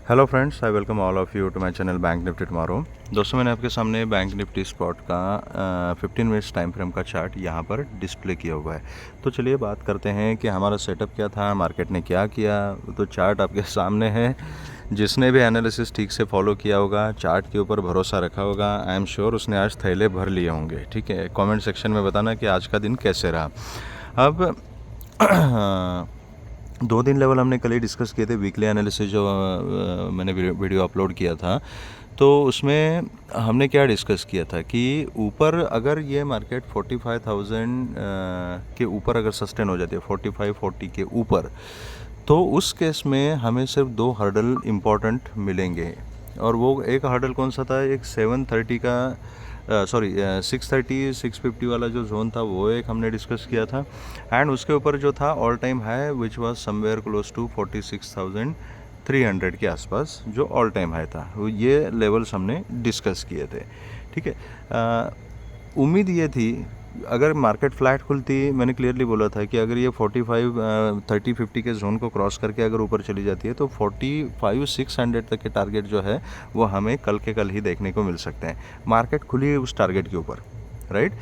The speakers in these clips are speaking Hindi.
Hello friends, I welcome all of you to my channel Bank Nifty tomorrow. दोस्तों, मैंने आपके सामने बैंक निफ्टी स्पॉट का 15 मिनट्स टाइम फ्रेम का चार्ट यहाँ पर डिस्प्ले किया हुआ है। तो चलिए बात करते हैं कि हमारा सेटअप क्या था, मार्केट ने क्या किया। तो चार्ट आपके सामने है। जिसने भी एनालिसिस ठीक से फॉलो किया होगा, चार्ट के ऊपर भरोसा रखा होगा, आई एम श्योर उसने आज थैले भर लिए होंगे। ठीक है, कमेंट सेक्शन में बताना कि आज का दिन कैसे रहा। अब 2-3 लेवल हमने कल ही डिस्कस किए थे। वीकली एनालिसिस जो मैंने वीडियो अपलोड किया था, तो उसमें हमने क्या डिस्कस किया था कि ऊपर अगर ये मार्केट 45,000 के ऊपर अगर सस्टेन हो जाती है, 45-40 के ऊपर, तो उस केस में हमें सिर्फ 2 हर्डल इम्पॉर्टेंट मिलेंगे। और वो एक हर्डल कौन सा था? एक 730 का 630 650 वाला जो जोन था, वो एक हमने डिस्कस किया था। एंड उसके ऊपर जो था all time high which was somewhere close to 46,300 के आसपास, जो ऑल टाइम हाई था। ये लेवल्स हमने डिस्कस किए थे। ठीक है, उम्मीद ये थी अगर मार्केट फ्लैट खुलती, मैंने क्लियरली बोला था कि अगर ये 45 30 50 के जोन को क्रॉस करके अगर ऊपर चली जाती है तो 45,600 तक के टारगेट जो है वो हमें कल के कल ही देखने को मिल सकते हैं। मार्केट खुली है उस टारगेट के ऊपर, राइट।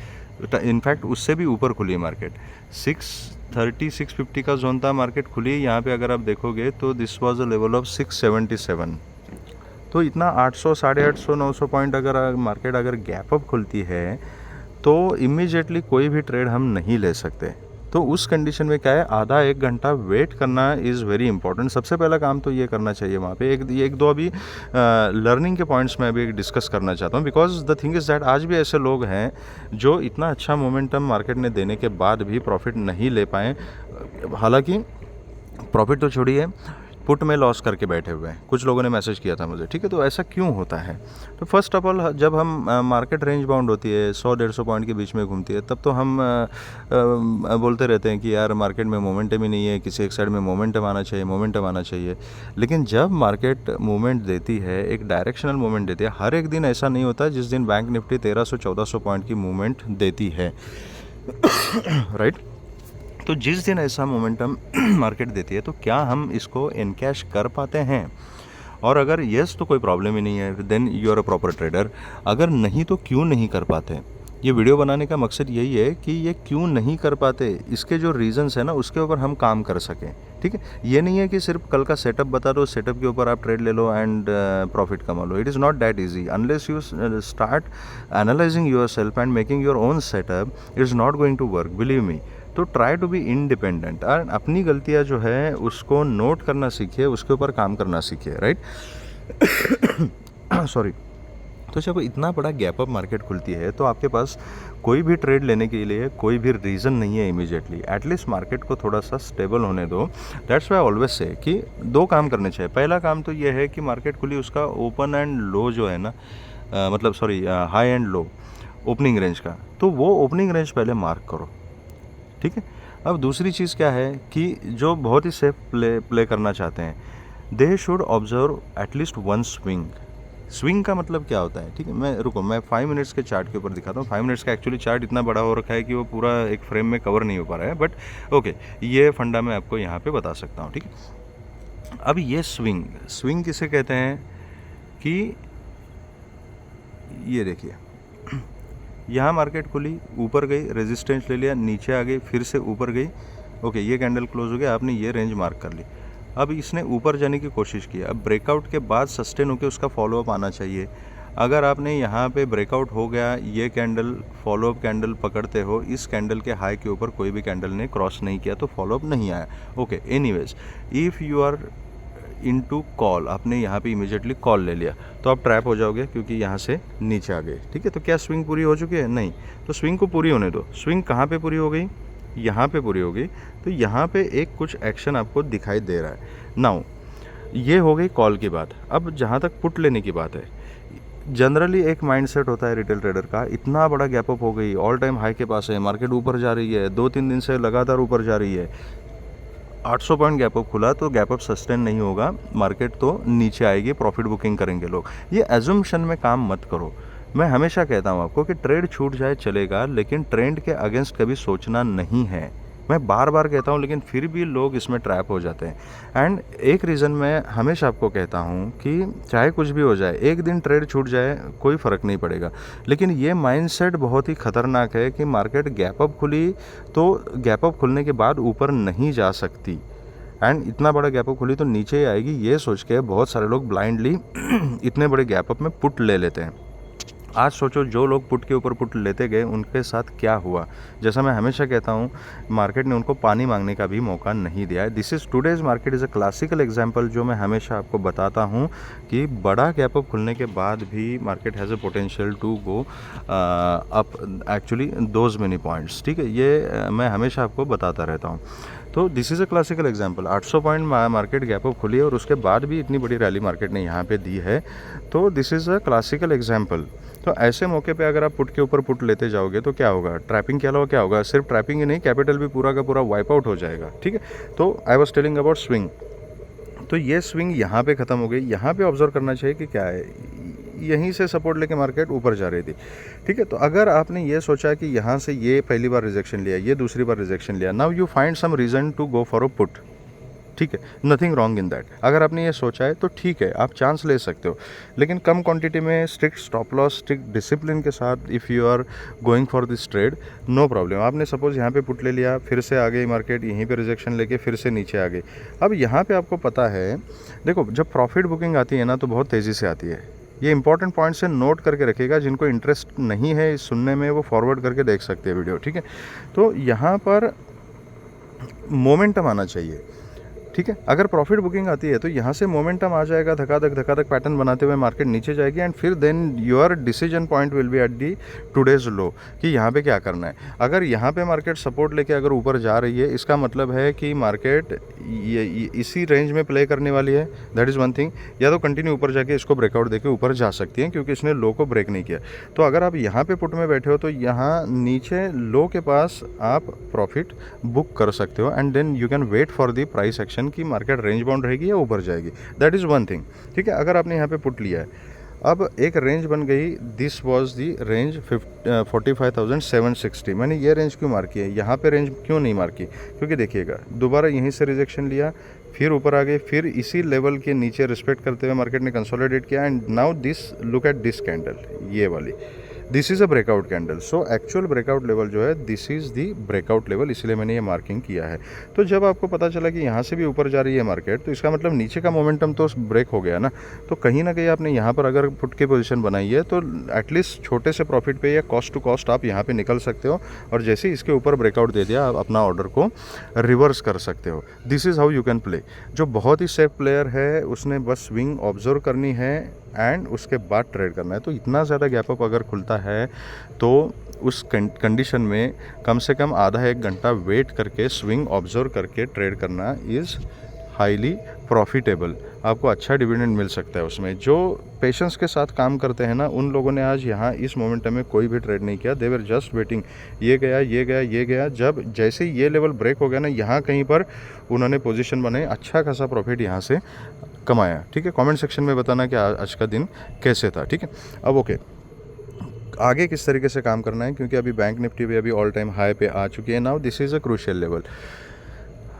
इनफैक्ट उससे भी ऊपर खुली है मार्केट। 630 650 का जोन था, मार्केट खुली है यहाँ पे। अगर आप देखोगे तो this was a level of 677। तो इतना 800 850 900 पॉइंट अगर मार्केट अगर गैप अप खुलती है तो इमीडिएटली कोई भी ट्रेड हम नहीं ले सकते। तो उस कंडीशन में क्या है, आधा 1 घंटा वेट करना इज़ वेरी इंपॉर्टेंट। सबसे पहला काम तो ये करना चाहिए वहाँ पे। एक दो अभी लर्निंग के पॉइंट्स में अभी डिस्कस करना चाहता हूँ, because the thing is that आज भी ऐसे लोग हैं जो इतना अच्छा मोमेंटम मार्केट ने देने के बाद भी प्रॉफिट नहीं ले पाए। हालांकि प्रॉफिट तो छोड़िए, पुट में लॉस करके बैठे हुए हैं। कुछ लोगों ने मैसेज किया था मुझे। ठीक है, तो ऐसा क्यों होता है? तो फर्स्ट ऑफ ऑल, जब हम मार्केट रेंज बाउंड होती है, 100-150 पॉइंट के बीच में घूमती है, तब तो हम बोलते रहते हैं कि यार मार्केट में मोमेंटम ही नहीं है, किसी एक साइड में मोमेंटम आना चाहिए, मोमेंटम आना चाहिए। लेकिन जब मार्केट मूवमेंट देती है, एक डायरेक्शनल मूवमेंट देती है, हर एक दिन ऐसा नहीं होता जिस दिन बैंक निफ्टी 1300-1400 पॉइंट की मूवमेंट देती है, राइट। तो जिस दिन ऐसा मोमेंटम मार्केट देती है, तो क्या हम इसको इनकैश कर पाते हैं? और अगर यस तो कोई प्रॉब्लम ही नहीं है, then you are a proper trader. अगर नहीं तो क्यों नहीं कर पाते? ये वीडियो बनाने का मकसद यही है कि ये क्यों नहीं कर पाते, इसके जो रीजंस है ना, उसके ऊपर हम काम कर सकें। ठीक है, ये नहीं है कि सिर्फ कल का सेटअप बता दो, सेटअप के ऊपर आप ट्रेड ले लो एंड प्रॉफिट कमा लो। It is not that easy. Unless you start analysing yourself and making your own setup, it is not going to work, believe me. तो ट्राई टू बी इंडिपेंडेंट और अपनी गलतियां जो है उसको नोट करना सीखिए, उसके ऊपर काम करना सीखिए, राइट। सॉरी। तो जब इतना बड़ा गैप अप मार्केट खुलती है तो आपके पास कोई भी ट्रेड लेने के लिए कोई भी रीज़न नहीं है इमीडिएटली। एटलीस्ट मार्केट को थोड़ा सा स्टेबल होने दो। दैट्स वाई ऑलवेज से कि 2 काम करने चाहिए। पहला काम तो ये है कि मार्केट खुली, उसका ओपन एंड लो जो है ना, high and low opening range का, तो वो ओपनिंग रेंज पहले मार्क करो। ठीक है। अब दूसरी चीज़ क्या है कि जो बहुत ही सेफ प्ले करना चाहते हैं, they should observe at least 1 swing. Swing का मतलब क्या होता है? ठीक है, मैं 5 मिनट्स के चार्ट के ऊपर दिखाता हूँ। 5 मिनट्स का एक्चुअली चार्ट इतना बड़ा हो रखा है कि वो पूरा एक फ्रेम में कवर नहीं हो पा रहा है, बट ओके, ये फंडा मैं आपको यहाँ पे बता सकता हूँ। ठीक है, अब ये स्विंग किसे कहते हैं कि ये देखिए, यहाँ मार्केट खुली, ऊपर गई, रेजिस्टेंस ले लिया, नीचे आ गई, फिर से ऊपर गई। ओके, ये कैंडल क्लोज हो गया, आपने ये रेंज मार्क कर ली। अब इसने ऊपर जाने की कोशिश की। अब ब्रेकआउट के बाद सस्टेन होकर उसका फॉलोअप आना चाहिए। अगर आपने यहाँ पे ब्रेकआउट हो गया, ये कैंडल फॉलोअप कैंडल पकड़ते हो, इस कैंडल के हाई के ऊपर कोई भी कैंडल ने क्रॉस नहीं किया तो फॉलोअप नहीं आया। Okay, anyways, if you are into call, आपने यहाँ पे इमीडिएटली कॉल ले लिया तो आप ट्रैप हो जाओगे, क्योंकि यहाँ से नीचे आ गए। ठीक है, तो क्या स्विंग पूरी हो चुकी है? नहीं। तो स्विंग को पूरी होने दो। स्विंग कहाँ पे पूरी हो गई? यहाँ पे पूरी हो गई। तो यहाँ पे एक कुछ एक्शन आपको दिखाई दे रहा है। नाउ ये हो गई कॉल की बात। अब जहाँ तक पुट लेने की बात है, जनरली एक माइंडसेट होता है रिटेल ट्रेडर का, इतना बड़ा गैप अप हो गई, ऑल टाइम हाई के पास है, मार्केट ऊपर जा रही है, 2-3 दिन से लगातार ऊपर जा रही है, 800 पॉइंट गैप अप खुला तो गैप अप सस्टेन नहीं होगा, मार्केट तो नीचे आएगी, प्रॉफिट बुकिंग करेंगे लोग। ये एजम्पशन में काम मत करो। मैं हमेशा कहता हूँ आपको कि ट्रेड छूट जाए चलेगा, लेकिन ट्रेंड के अगेंस्ट कभी सोचना नहीं है। मैं बार बार कहता हूँ, लेकिन फिर भी लोग इसमें ट्रैप हो जाते हैं। एंड एक रीज़न मैं हमेशा आपको कहता हूँ कि चाहे कुछ भी हो जाए, एक दिन ट्रेड छूट जाए कोई फ़र्क नहीं पड़ेगा, लेकिन ये माइंडसेट बहुत ही ख़तरनाक है कि मार्केट गैप अप खुली तो गैप अप खुलने के बाद ऊपर नहीं जा सकती, एंड इतना बड़ा गैप अप खुली तो नीचे ही आएगी, ये सोच के बहुत सारे लोग ब्लाइंडली इतने बड़े गैप अप में पुट ले लेते हैं। आज सोचो जो लोग पुट के ऊपर पुट लेते गए उनके साथ क्या हुआ। जैसा मैं हमेशा कहता हूँ, मार्केट ने उनको पानी मांगने का भी मौका नहीं दिया है। This is today's market is a classical example, जो मैं हमेशा आपको बताता हूँ कि बड़ा गैप अप खुलने के बाद भी market has a potential to go up actually those many points. ठीक है, ये मैं हमेशा आपको बताता रहता हूँ। तो this is a classical example. 800 point market gap up खुली है और उसके बाद भी इतनी बड़ी रैली मार्केट ने यहाँ पे दी है, तो this is a classical example. तो ऐसे मौके पे अगर आप पुट के ऊपर पुट लेते जाओगे तो क्या होगा, ट्रैपिंग के अलावा क्या होगा, सिर्फ ट्रैपिंग ही नहीं, कैपिटल भी पूरा का पूरा वाइप आउट हो जाएगा। ठीक है, तो I was telling about swing. तो ये स्विंग यहाँ पे ख़त्म हो गई। यहाँ पे ऑब्जर्व करना चाहिए कि क्या है, यहीं से सपोर्ट लेके मार्केट ऊपर जा रही थी। ठीक है, तो अगर आपने ये सोचा कि यहाँ से ये पहली बार रिजेक्शन लिया, ये दूसरी बार रिजेक्शन लिया, now you find some reason to go for a put. ठीक है, नथिंग रॉन्ग इन दैट। अगर आपने ये सोचा है तो ठीक है, आप चांस ले सकते हो, लेकिन कम क्वांटिटी में, strict stop loss, strict discipline के साथ if you are going for this trade, no problem. आपने सपोज यहाँ पे पुट ले लिया, फिर से आ गई मार्केट, यहीं पे रिजेक्शन लेके फिर से नीचे आ गई। अब यहाँ पे आपको पता है, देखो जब प्रॉफिट बुकिंग आती है ना तो बहुत तेज़ी से आती है। ये इंपॉर्टेंट पॉइंट से नोट करके रखिएगा, जिनको इंटरेस्ट नहीं है इस सुनने में वो फॉरवर्ड करके देख सकते हैं वीडियो। ठीक है, तो यहाँ पर मोमेंटम आना चाहिए। ठीक है, अगर प्रॉफिट बुकिंग आती है तो यहाँ से मोमेंटम आ जाएगा, धक्का धक पैटर्न बनाते हुए मार्केट नीचे जाएगी, एंड फिर then your decision point will be at the today's low कि यहाँ पे क्या करना है। अगर यहाँ पे मार्केट सपोर्ट लेके अगर ऊपर जा रही है, इसका मतलब है कि मार्केट इसी रेंज में प्ले करने वाली है, दैट इज़ वन थिंग। या तो कंटिन्यू ऊपर जाके इसको ब्रेकआउट देके ऊपर जा सकती है, क्योंकि इसने लो को ब्रेक नहीं किया। तो अगर आप यहाँ पे पुट में बैठे हो तो यहाँ नीचे लो के पास आप प्रॉफिट बुक कर सकते हो, and then you can wait for the price action कि मार्केट रेंज बाउंड रहेगी या ऊपर जाएगी। That is one thing. ठीक है, अगर आपने यहाँ पे पुट लिया है, अब एक रेंज बन गई, दिस वाज दी रेंज 45,760। मैंने ये रेंज क्यों मार्क की है, यहाँ पे रेंज क्यों नहीं मार्क की, क्योंकि देखिएगा दोबारा यहीं से रिजेक्शन लिया, फिर ऊपर आ गए, फिर इसी लेवल के नीचे रिस्पेक्ट करते हुए मार्केट ने कंसोलिडेट किया, and now this look at this candle, ये वाली, this is a breakout candle. So actual breakout level जो है, this is the breakout level, इसलिए मैंने ये मार्किंग किया है। तो जब आपको पता चला कि यहाँ से भी ऊपर जा रही है मार्केट, तो इसका मतलब नीचे का मोमेंटम तो ब्रेक हो गया ना। तो कहीं ना कहीं आपने यहाँ पर अगर पुट की पोजीशन बनाई है तो एटलीस्ट छोटे से प्रॉफिट पे या कॉस्ट टू कॉस्ट आप यहाँ पे निकल सकते हो, और जैसे ही इसके ऊपर ब्रेकआउट दे दिया, आप अपना ऑर्डर को रिवर्स कर सकते हो। This is how you can play. जो बहुत ही सेफ प्लेयर है उसने बस स्विंग ऑब्जर्व करनी है एंड उसके बाद ट्रेड करना है। तो इतना ज़्यादा गैप अप अगर खुलता है तो उस कंडीशन में कम से कम आधा एक घंटा वेट करके स्विंग ऑब्जर्व करके ट्रेड करना इज़ हाईली प्रॉफिटेबल। आपको अच्छा डिविडेंड मिल सकता है उसमें। जो पेशेंस के साथ काम करते हैं ना, उन लोगों ने आज यहाँ इस मोमेंटम में कोई भी ट्रेड नहीं किया। दे वर जस्ट वेटिंग, ये गया ये गया ये गया। जब जैसे ही ये लेवल ब्रेक हो गया ना, यहाँ कहीं पर उन्होंने पोजीशन बनाई, अच्छा खासा प्रॉफिट यहाँ से कमाया। ठीक है, कमेंट सेक्शन में बताना कि आज का दिन कैसे था। ठीक है, अब ओके, आगे किस तरीके से काम करना है, क्योंकि अभी बैंक निफ्टी भी अभी ऑल टाइम हाई पे आ चुकी है। Now this is a crucial level.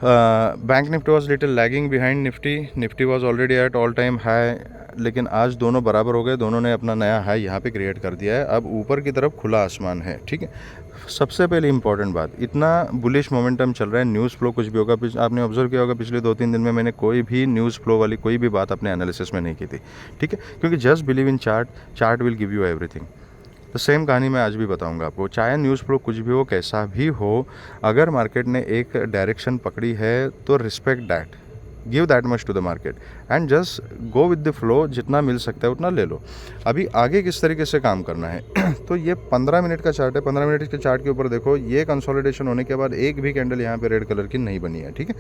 Bank Nifty was little lagging behind Nifty was already at all time high, लेकिन आज दोनों बराबर हो गए, दोनों ने अपना नया हाई यहाँ पे क्रिएट कर दिया है। अब ऊपर की तरफ खुला आसमान है। ठीक है, सबसे पहले इंपॉर्टेंट बात, इतना बुलिश मोमेंटम चल रहा है, न्यूज़ फ्लो कुछ भी होगा, आपने ऑब्जर्व किया होगा पिछले 2-3 दिन में मैंने कोई भी न्यूज़ फ्लो वाली कोई भी बात अपने एनालिसिस में नहीं की थी। ठीक है, क्योंकि just believe in chart will give you everything. तो सेम कहानी मैं आज भी बताऊंगा आपको, चाहे न्यूज़ फ्लो कुछ भी हो, कैसा भी हो, अगर मार्केट ने एक डायरेक्शन पकड़ी है तो respect that, give that much to the market and just go with the flow. जितना मिल सकता है उतना ले लो। अभी आगे किस तरीके से काम करना है तो ये 15 मिनट का चार्ट है। 15 मिनट के चार्ट के ऊपर देखो, ये कंसोलिडेशन होने के बाद एक भी कैंडल यहाँ पे रेड कलर की नहीं बनी है। ठीक है,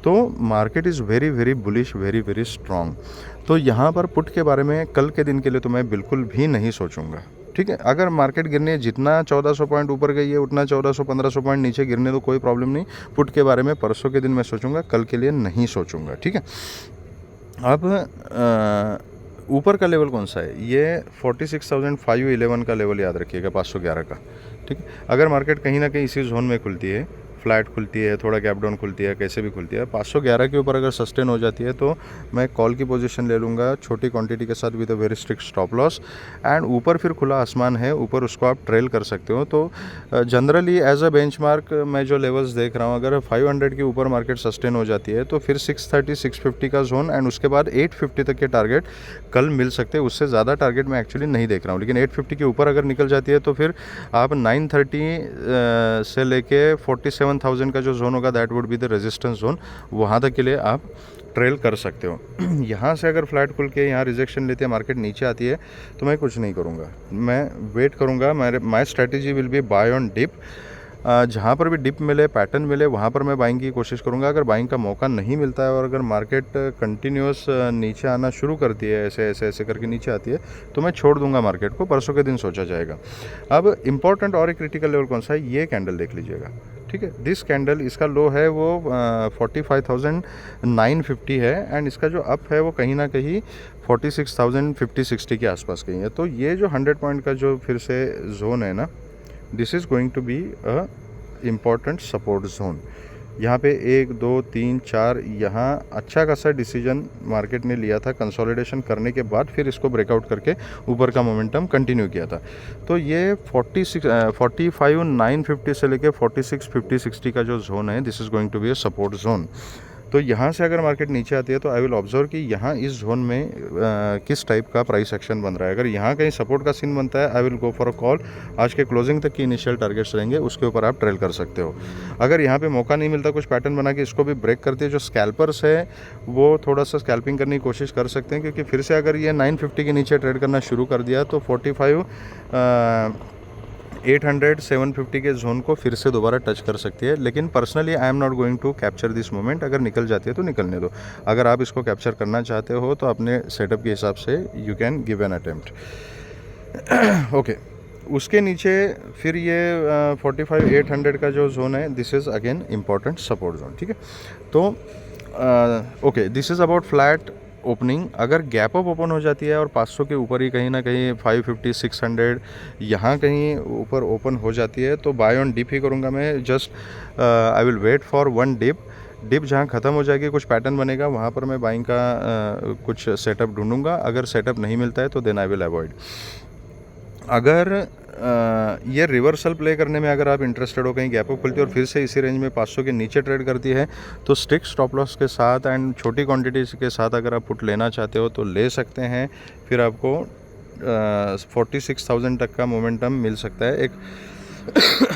तो market is very very bullish, very very strong. तो यहाँ पर पुट के बारे में कल के दिन के लिए तो मैं बिल्कुल भी नहीं सोचूंगा। ठीक है, अगर मार्केट गिरने, जितना 1400 पॉइंट ऊपर गई है उतना 1400-1500 पॉइंट नीचे गिरने तो कोई प्रॉब्लम नहीं। पुट के बारे में परसों के दिन मैं सोचूंगा, कल के लिए नहीं सोचूंगा। ठीक है, अब ऊपर का लेवल कौन सा है, ये 46,511 का लेवल याद रखिएगा, 511 का। ठीक है, अगर मार्केट कहीं ना कहीं इसी जोन में खुलती है फ्लैट खुलती है, थोड़ा गैप डाउन खुलती है, कैसे भी खुलती है। 511 के ऊपर अगर सस्टेन हो जाती है तो मैं कॉल की पोजीशन ले लूँगा छोटी क्वांटिटी के साथ with a very strict stop loss. And ऊपर फिर खुला आसमान है, ऊपर उसको आप ट्रेल कर सकते हो। तो जनरली एज अ बेंचमार्क मैं जो लेवल्स देख रहा हूँ, अगर 500 के ऊपर मार्केट सस्टेन हो जाती है तो फिर 630 650 का जोन एंड उसके बाद 850 तक के टारगेट कल मिल सकते हैं। उससे ज़्यादा टारगेट मैं एक्चुअली नहीं देख रहा हूँ, लेकिन 850 के ऊपर अगर निकल जाती है तो फिर आप 930 से लेके 47,000 का जो जोन होगा that would be the resistance zone, वहाँ तक के लिए आप ट्रेल कर सकते हो। यहाँ से अगर फ्लैट खुल के यहाँ रिजेक्शन लेती है, मार्केट नीचे आती है, तो मैं कुछ नहीं करूँगा, मैं वेट करूँगा। My strategy will be buy on dip. जहाँ पर भी डिप मिले, पैटर्न मिले, वहाँ पर मैं बाइंग की कोशिश करूँगा। अगर बाइंग का मौका नहीं मिलता है और अगर मार्केट कंटिन्यूस नीचे आना शुरू करती है, ऐसे ऐसे ऐसे करके नीचे आती है, तो मैं छोड़ दूंगा मार्केट को, परसों के दिन सोचा जाएगा। अब इंपॉर्टेंट और एक क्रिटिकल लेवल कौन सा है, ये कैंडल देख लीजिएगा, ठीक है। दिस कैंडल, इसका लो है वो 45,950 है एंड इसका जो अप है वो कहीं ना कहीं 46,050-60 के आसपास कहीं है। तो ये जो 100 पॉइंट का जो फिर से जोन है ना, this is going to be a important support zone. यहाँ पे 1 2 3 4 यहाँ अच्छा खासा डिसीजन मार्केट ने लिया था कंसोलिडेशन करने के बाद, फिर इसको ब्रेकआउट करके ऊपर का मोमेंटम कंटिन्यू किया था। तो ये 45,950 से लेके 46,50-60 का जो जोन है, this is going to be a support zone. तो यहाँ से अगर मार्केट नीचे आती है तो आई विल ऑब्जर्व कि यहाँ इस जोन में किस टाइप का प्राइस एक्शन बन रहा है। अगर यहाँ कहीं सपोर्ट का सीन बनता है, I will go for a call. आज के क्लोजिंग तक की इनिशियल टारगेट्स रहेंगे, उसके ऊपर आप ट्रेल कर सकते हो। अगर यहाँ पे मौका नहीं मिलता, कुछ पैटर्न बना के इसको भी ब्रेक करती है, जो स्कैल्पर्स है वो थोड़ा सा स्कैल्पिंग करने की कोशिश कर सकते हैं, क्योंकि फिर से अगर ये 950 के नीचे ट्रेड करना शुरू कर दिया तो 45,800 750 के जोन को फिर से दोबारा टच कर सकती है। लेकिन personally I am not going to capture this moment. अगर निकल जाती है तो निकलने दो। अगर आप इसको कैप्चर करना चाहते हो तो अपने सेटअप के हिसाब से you can give an attempt. Okay, उसके नीचे फिर ये 45,800 का जो जोन है, this is again important support zone, ठीक है। तो okay, this is about flat opening. अगर गैप अप ओपन हो जाती है और 500 के ऊपर ही कहीं ना कहीं 550 600 यहाँ कहीं ऊपर ओपन हो जाती है, तो बाय ऑन डिप ही करूँगा मैं। Just I will wait for one dip जहाँ ख़त्म हो जाएगी, कुछ पैटर्न बनेगा, वहाँ पर मैं बाइंग का कुछ सेटअप ढूंढूंगा। अगर सेटअप नहीं मिलता है तो देन आई विल अवॉइड। अगर ये रिवर्सल प्ले करने में अगर आप इंटरेस्टेड हो, कहीं गैप अप खुलती है और फिर से इसी रेंज में 500 के नीचे ट्रेड करती है, तो स्ट्रिक्ट स्टॉप लॉस के साथ एंड छोटी क्वांटिटीज़ के साथ अगर आप पुट लेना चाहते हो तो ले सकते हैं। फिर आपको 46,000 तक का मोमेंटम मिल सकता है। एक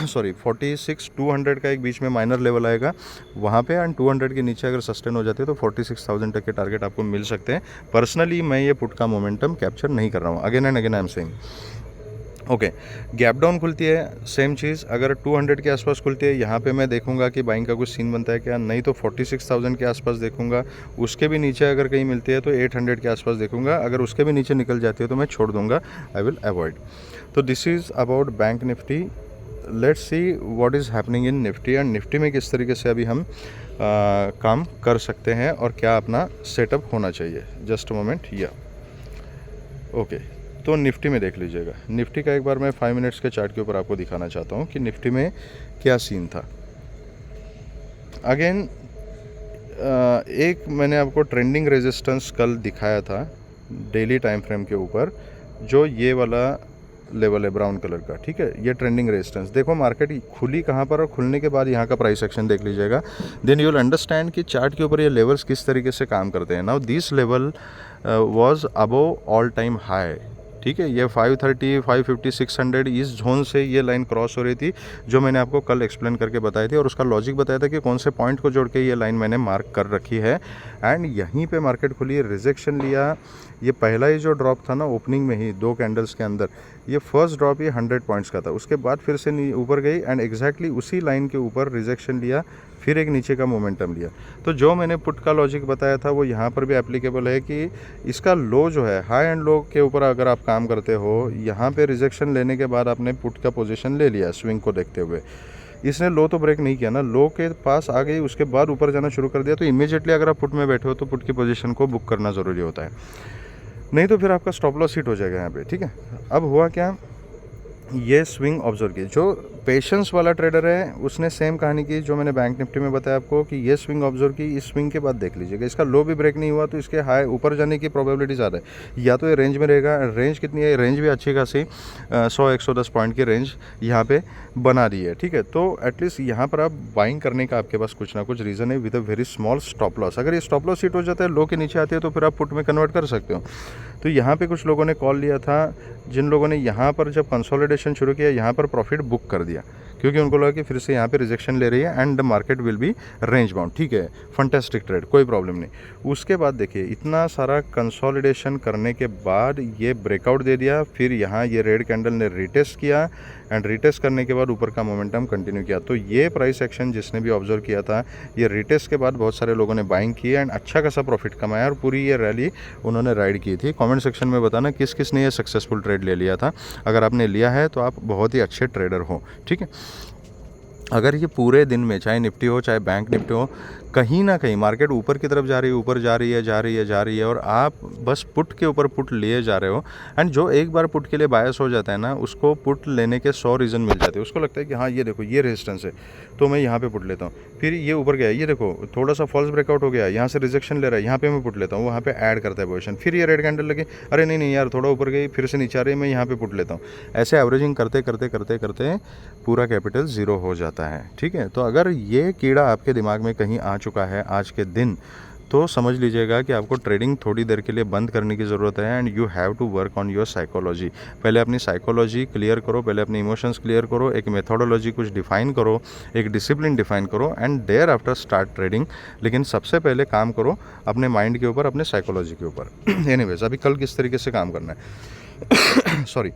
46,200 का एक बीच में माइनर लेवल आएगा वहाँ पे, एंड 200 के नीचे अगर सस्टेन हो जाती है तो 46,000 तक के टारगेट आपको मिल सकते हैं। पर्सनली मैं ये पुट का मोमेंटम कैप्चर नहीं कर रहा हूँ। Again and again I am saying. Okay, gap down खुलती है, सेम चीज़। अगर 200 के आसपास खुलती है, यहाँ पे मैं देखूंगा कि बाइंग का कुछ सीन बनता है क्या, नहीं तो 46,000 के आसपास देखूंगा। उसके भी नीचे अगर कहीं मिलती है तो 800 के आसपास देखूंगा। अगर उसके भी नीचे निकल जाती है तो मैं छोड़ दूंगा, आई विल अवॉइड। तो this is about bank Nifty. Let's see what is happening in Nifty, and Nifty में किस तरीके से अभी हम काम कर सकते हैं और क्या अपना सेटअप होना चाहिए। Just a moment. या ओके, तो निफ्टी में देख लीजिएगा। निफ्टी का एक बार मैं 5 मिनट्स के चार्ट के ऊपर आपको दिखाना चाहता हूँ कि निफ्टी में क्या सीन था। अगेन एक मैंने आपको ट्रेंडिंग रेजिस्टेंस कल दिखाया था डेली टाइम फ्रेम के ऊपर, जो ये वाला लेवल है ब्राउन कलर का, ठीक है। ये ट्रेंडिंग रेजिस्टेंस देखो, मार्केट खुली कहाँ पर और खुलने के बाद यहाँ का प्राइस एक्शन देख लीजिएगा। देन यू विल अंडरस्टैंड कि चार्ट के ऊपर ये लेवल्स किस तरीके से काम करते हैं। Now this level was above all time high, ठीक है। ये 530 550 600 इस जोन से ये लाइन क्रॉस हो रही थी, जो मैंने आपको कल एक्सप्लेन करके बताई थी, और उसका लॉजिक बताया था कि कौन से पॉइंट को जोड़ के ये लाइन मैंने मार्क कर रखी है। एंड यहीं पे मार्केट खुली, रिजेक्शन लिया। ये पहला ही जो ड्रॉप था ना ओपनिंग में ही 2 कैंडल्स के अंदर, ये फर्स्ट ड्रॉप ही 100 पॉइंट्स का था। उसके बाद फिर से ऊपर गई एंड एग्जैक्टली उसी लाइन के ऊपर रिजेक्शन लिया, फिर एक नीचे का मोमेंटम लिया। तो जो मैंने पुट का लॉजिक बताया था वो यहाँ पर भी एप्लीकेबल है कि इसका लो जो है, हाई एंड लो के ऊपर अगर आप काम करते हो, यहाँ पे रिजेक्शन लेने के बाद आपने पुट का पोजीशन ले लिया स्विंग को देखते हुए, इसने लो तो ब्रेक नहीं किया ना, लो के पास आ गई, उसके बाद ऊपर जाना शुरू कर दिया, तो इमीडिएटली अगर आप पुट में बैठे हो तो पुट की पोजीशन को बुक करना ज़रूरी होता है, नहीं तो फिर आपका स्टॉप लॉस हिट हो जाएगा यहाँ पे, ठीक है। अब हुआ क्या, ये स्विंग ऑब्जर्व की। जो पेशेंस वाला ट्रेडर है उसने सेम कहानी की जो मैंने बैंक निफ्टी में बताया आपको कि ये स्विंग ऑब्जर्व की। इस स्विंग के बाद देख लीजिएगा इसका लो भी ब्रेक नहीं हुआ तो इसके हाई ऊपर जाने की प्रोबेबिलिटी ज़्यादा है। या तो ये रेंज में रहेगा, रेंज कितनी है, रेंज भी अच्छी खासी 100-110 पॉइंट की रेंज यहाँ पे बना रही है, ठीक है। तो एटलीस्ट यहाँ पर आप बाइंग करने का आपके पास कुछ ना कुछ रीज़न है with a very small stop loss. अगर ये स्टॉप लॉस हिट हो जाता है, लो के नीचे आती है, तो फिर आप पुट में कन्वर्ट कर सकते हो। तो यहाँ पे कुछ लोगों ने कॉल लिया था, जिन लोगों ने यहाँ पर जब कंसोलिडेशन शुरू किया यहाँ पर प्रॉफिट बुक कर दिया क्योंकि उनको लगा कि फिर से यहाँ पे रिजेक्शन ले रही है and the market will be range bound, ठीक है, फंटेस्टिक ट्रेड, कोई प्रॉब्लम नहीं। उसके बाद देखिए इतना सारा कंसोलिडेशन करने के बाद ये ब्रेकआउट दे दिया, फिर यहाँ ये रेड कैंडल ने रिटेस्ट किया एंड रिटेस्ट करने के बाद ऊपर का मोमेंटम कंटिन्यू किया। तो ये प्राइस एक्शन जिसने भी ऑब्जर्व किया था, ये रिटेस्ट के बाद बहुत सारे लोगों ने बाइंग की एंड अच्छा खासा प्रॉफिट कमाया और पूरी ये रैली उन्होंने राइड की थी। कमेंट सेक्शन में बताना किस किस ने ये सक्सेसफुल ट्रेड ले लिया था। अगर आपने लिया है तो आप बहुत ही अच्छे ट्रेडर हो, ठीक है। अगर ये पूरे दिन में चाहे निफ्टी हो चाहे बैंक निफ्टी हो, कहीं ना कहीं मार्केट ऊपर की तरफ जा रही है, ऊपर जा रही है और आप बस पुट के ऊपर पुट लिए जा रहे हो एंड जो एक बार पुट के लिए बायस हो जाता है ना, उसको पुट लेने के 100 रीज़न मिल जाते हैं। उसको लगता है कि हाँ ये देखो ये रेजिस्टेंस है तो मैं यहाँ पे पुट लेता हूँ, फिर ये ऊपर गया, ये देखो थोड़ा सा फॉल्स ब्रेकआउट हो गया, यहाँ से रिजेक्शन ले रहा है, यहाँ पे मैं पुट लेता हूँ, वहाँ पे ऐड करता है पोजीशन, फिर ये रेड कैंडल लगे, अरे नहीं यार थोड़ा ऊपर गई, फिर से नीचे आ रही है, मैं यहाँ पे पुट लेता हूँ। ऐसे एवरेजिंग करते करते पूरा कैपिटल ज़ीरो हो जाता है, ठीक है। तो अगर ये कीड़ा आपके दिमाग में कहीं आ चुका है आज के दिन, तो समझ लीजिएगा कि आपको ट्रेडिंग थोड़ी देर के लिए बंद करने की ज़रूरत है and you have to work on your psychology. पहले अपनी साइकोलॉजी क्लियर करो, पहले अपने इमोशंस क्लियर करो, एक मेथोडोलॉजी कुछ डिफाइन करो, एक डिसिप्लिन डिफाइन करो and thereafter start trading. लेकिन सबसे पहले काम करो अपने माइंड के ऊपर, अपने साइकोलॉजी के ऊपर। एनीवेज अभी कल किस तरीके से काम करना है सॉरी।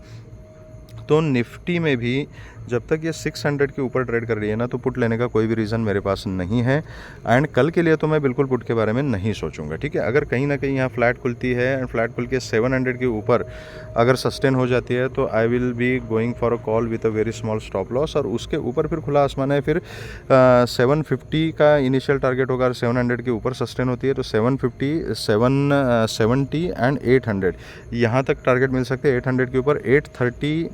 तो निफ्टी में भी जब तक ये 600 के ऊपर ट्रेड कर रही है ना, तो पुट लेने का कोई भी रीज़न मेरे पास नहीं है एंड कल के लिए तो मैं बिल्कुल पुट के बारे में नहीं सोचूंगा, ठीक है। अगर कहीं ना कहीं यहाँ फ्लैट खुलती है एंड फ्लैट खुल के 700 के ऊपर अगर सस्टेन हो जाती है तो I will be going for a call with a very small stop loss. और उसके ऊपर फिर खुला आसमान है, फिर 750 का इनिशियल टारगेट होगा। 700 के ऊपर सस्टेन होती है तो 750, 770 एंड 800 यहाँ तक टारगेट मिल सकते हैं। 800 के ऊपर 830,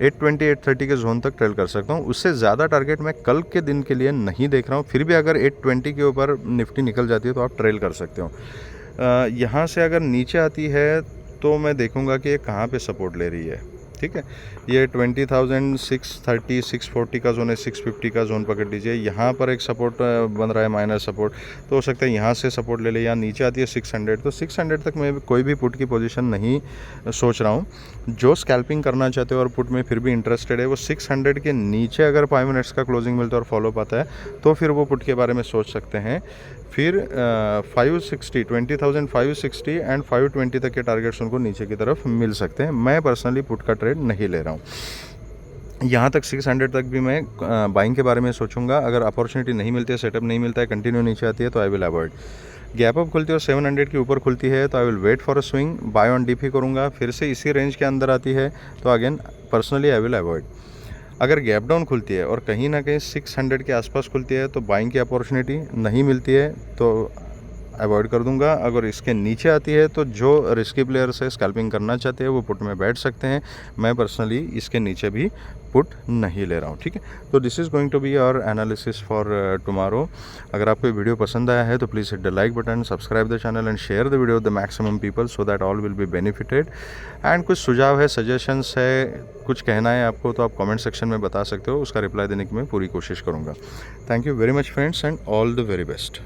820, 830 के जोन तक ट्रेल कर सकता हूँ। उससे ज़्यादा टारगेट मैं कल के दिन के लिए नहीं देख रहा हूँ। फिर भी अगर 820 के ऊपर निफ्टी निकल जाती है तो आप ट्रेल कर सकते हो। यहाँ से अगर नीचे आती है तो मैं देखूँगा कि ये कहाँ पे सपोर्ट ले रही है, ठीक है। ये 20,630, 640 का जोन है, 650 का जोन पकड़ लीजिए। यहाँ पर एक सपोर्ट बन रहा है, माइनर सपोर्ट, तो हो सकता है यहाँ से सपोर्ट ले ले। या नीचे आती है 600, तो 600 तक मैं कोई भी पुट की पोजीशन नहीं सोच रहा हूँ। जो स्कैल्पिंग करना चाहते हो और पुट में फिर भी इंटरेस्टेड है, वो 600 के नीचे अगर 5 मिनट्स का क्लोजिंग मिलता है और फॉलो पाता है तो फिर वो पुट के बारे में सोच सकते हैं। फिर 560, 20,560 एंड 520 तक के टारगेट्स उनको नीचे की तरफ मिल सकते हैं। मैं पर्सनली पुट का ट्रेड नहीं ले रहा हूँ। यहाँ तक 600 तक भी मैं बाइंग के बारे में सोचूंगा। अगर अपॉर्चुनिटी नहीं मिलती है, सेटअप नहीं मिलता है, कंटिन्यू नीचे आती है तो I will avoid. Gap up खुलती है और 700 के ऊपर खुलती है तो I will wait for a swing, buy on dip करूँगा। फिर से इसी रेंज के अंदर आती है तो again personally I will avoid. अगर गैप डाउन खुलती है और कहीं ना कहीं 600 के आसपास खुलती है तो बाइंग की अपॉर्चुनिटी नहीं मिलती है तो अवॉइड कर दूंगा। अगर इसके नीचे आती है तो जो रिस्की प्लेयर्स है, स्कैल्पिंग करना चाहते हैं, वो पुट में बैठ सकते हैं। मैं पर्सनली इसके नीचे भी पुट नहीं ले रहा हूँ, ठीक है। तो this is going to be our analysis for tomorrow. अगर आपको वीडियो पसंद आया है तो please hit the like button, subscribe the channel and share the video the maximum people so that all will be benefited. And कुछ सुझाव है, सजेशंस है, कुछ कहना है आपको तो आप कमेंट सेक्शन में बता सकते हो, उसका रिप्लाई देने की मैं पूरी कोशिश करूँगा। Thank you very much friends and all the very best.